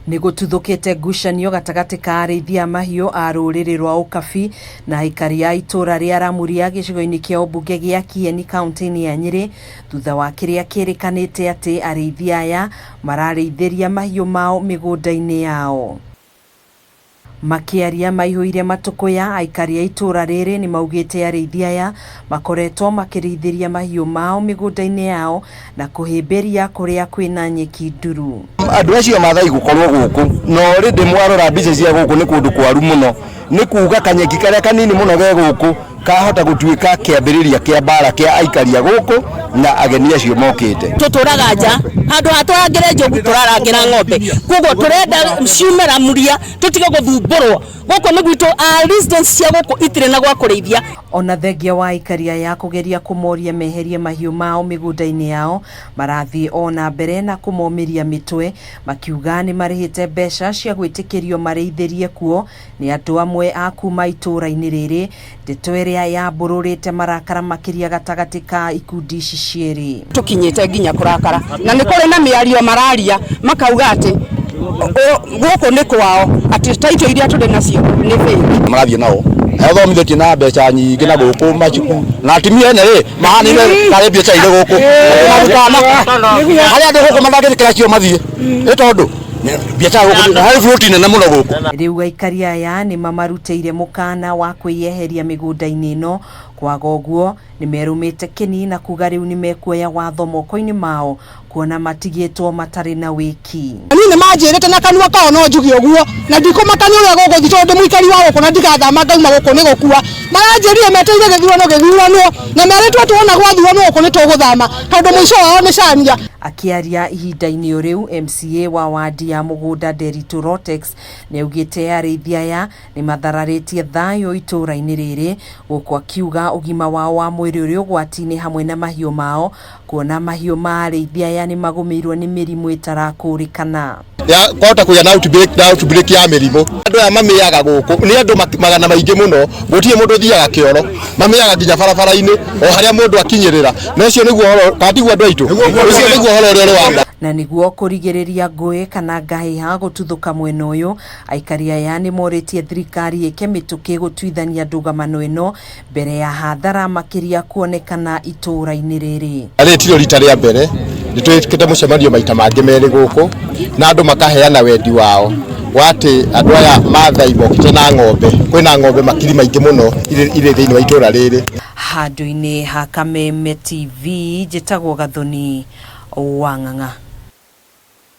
Nigututhukite ngucanio gatagati ka arĩithia mahiũ a rũrĩrĩ rwa Ukabi na aikari ya itũra ria Ramuria gĩcigo-inĩ kĩa ũmbunge gĩa Kieni kaunti-inĩ ya Nyeri thutha wa kĩrĩa kĩrĩkanĩte atĩ arĩithia aya mararĩithĩria mahiũ mao mĩgũnda-inĩ yao. Makiaria maihũire matukuya, aikari ya itũra rĩrĩ ni maugĩte arĩithia aya makoretwo makĩrĩithĩria mahiũ mao mĩgũnda-inĩ yao na kũhĩmbĩria kũrĩa kwĩna nyeki nduru. Andũ acio mathai gũkorwo gũkũ no rĩndĩ mwarora mbica cia gũkũ nĩ kũndũ kwaru mũno, nĩ kuuga kanyeki karĩa kanini mũno ge gũkũ kahota gũtuĩka kĩambĩrĩria kĩa mbara kĩa aikari gũkũ na ageni acio mokĩte. Tutũraga nja handũ hatũrangĩre njogu tũrarangĩra ng'ombe, koguo turenda ciume Ramuria tutige gũthumbũrwo gũkũ nĩ gwitũ residents cia gũkũ itirĩ na gwa kũrĩithia. Ona thengia wa aikari ya kũgeria kũmoria meherie mahiũ mao mĩgũnda-inĩ yao marathiĩ ona mbere na kũmomeria mĩtwe, makiuga nĩ marĩhĩte mbeca cia gwĩtĩkĩrio marĩithĩrie kuo nĩ andũ amwe a kuma itũra-inĩ rĩrĩ, ndeto ĩrĩa yambũrũrĩte marakara makĩria gatagati ka ikundi ici cierĩ. Tukinyĩte nginya kũrakara na nĩ kũrĩ na mĩario mararia makauga atĩ gũkũ nĩ kwao, atĩ taito iria tũrĩ nacio nĩ fake. Marathiĩ nao thomithĩtie na mbeca nyingĩ na gũkũ macuku na atimia ene rĩ mahanire karĩ mbeca irĩ gũkũ harĩa andũ gũkũ mathagĩrĩkĩra cio mathiĩ nĩ tondũ biacara gũkũ harĩ bũrũti nene mũno gũkũ. Rĩu aikari aya nĩ mamarutĩire mũkana wa kwĩyeheria mĩgũnda-inĩ ĩno, kwaga ũguo nĩ merũmĩte Kieni na kuga rĩu nĩ mekuoya watho moko-inĩ mao kuona matigĩtwo matarĩ na wĩki. Nĩ manjĩrĩte na kanua kao no njuge ũguo na ndikũmakania ũrĩa gũgũthiĩ tondũ mũikari wa gũkũ na ndikathama ngauma gũkũ nĩ gũkua. Maranjĩrire meteire gĩthurano na merĩtwo tuona gwathurano gũkũ nĩ tũgũthama tondũ mũico wao nĩ cania. Akiaria ihinda-inĩ rĩu MCA wa wadi ya Mũgũnda Nderitu Rotex nĩ augĩte arĩithia aya nĩ mathararĩtie thayũ itũra-inĩ rĩrĩ, gũkũ akiuga ũgima wao wa mwĩrĩ ũrĩ ũgwati-inĩ hamwe na mahiũ mao, kuona mahiũ ma arĩithia aya nĩ magũmĩirwo nĩ mĩrimũ ĩtarakũrĩkana. Kwahota kũgĩa na outbreak ya mĩrimũ. Andũ aya mamĩaga gũkũ nĩ andũ magana maingĩ mũno, gũtirĩ mũndũ ũthiaga kĩoro, mamĩaga nginya barabara-inĩ o harĩa mũndũ akinyĩrĩra. Na ũcio nĩguo katiguo andũ aitũ, ũcio nĩguo ũhoro ũrĩa ũrĩ wanda. Na nĩguo kũrigĩrĩria ngũĩ kana ngahĩha gũtuthũka mwena ũyũ, aikari aya nĩ morĩtie thirikari ĩke mĩtũkĩ gũtuithania ndũgamano ĩno mbere ya hathara makĩria kuonekana itũra-inĩ rĩrĩ. Arĩ tiro rita rĩa mbere nĩtwĩkĩte mũcemanio maita mangĩ merĩ gũkũ na andũ makaheana wendi wao wati andũ aya mathai mokĩte na ng'ombe, kwĩna ng'ombe makiri maingĩ mũno irĩ thĩinĩ wa itũra rĩrĩ. Handũ-inĩ ha Kameme TV njĩtagwo Gathoni Wang'ang'a.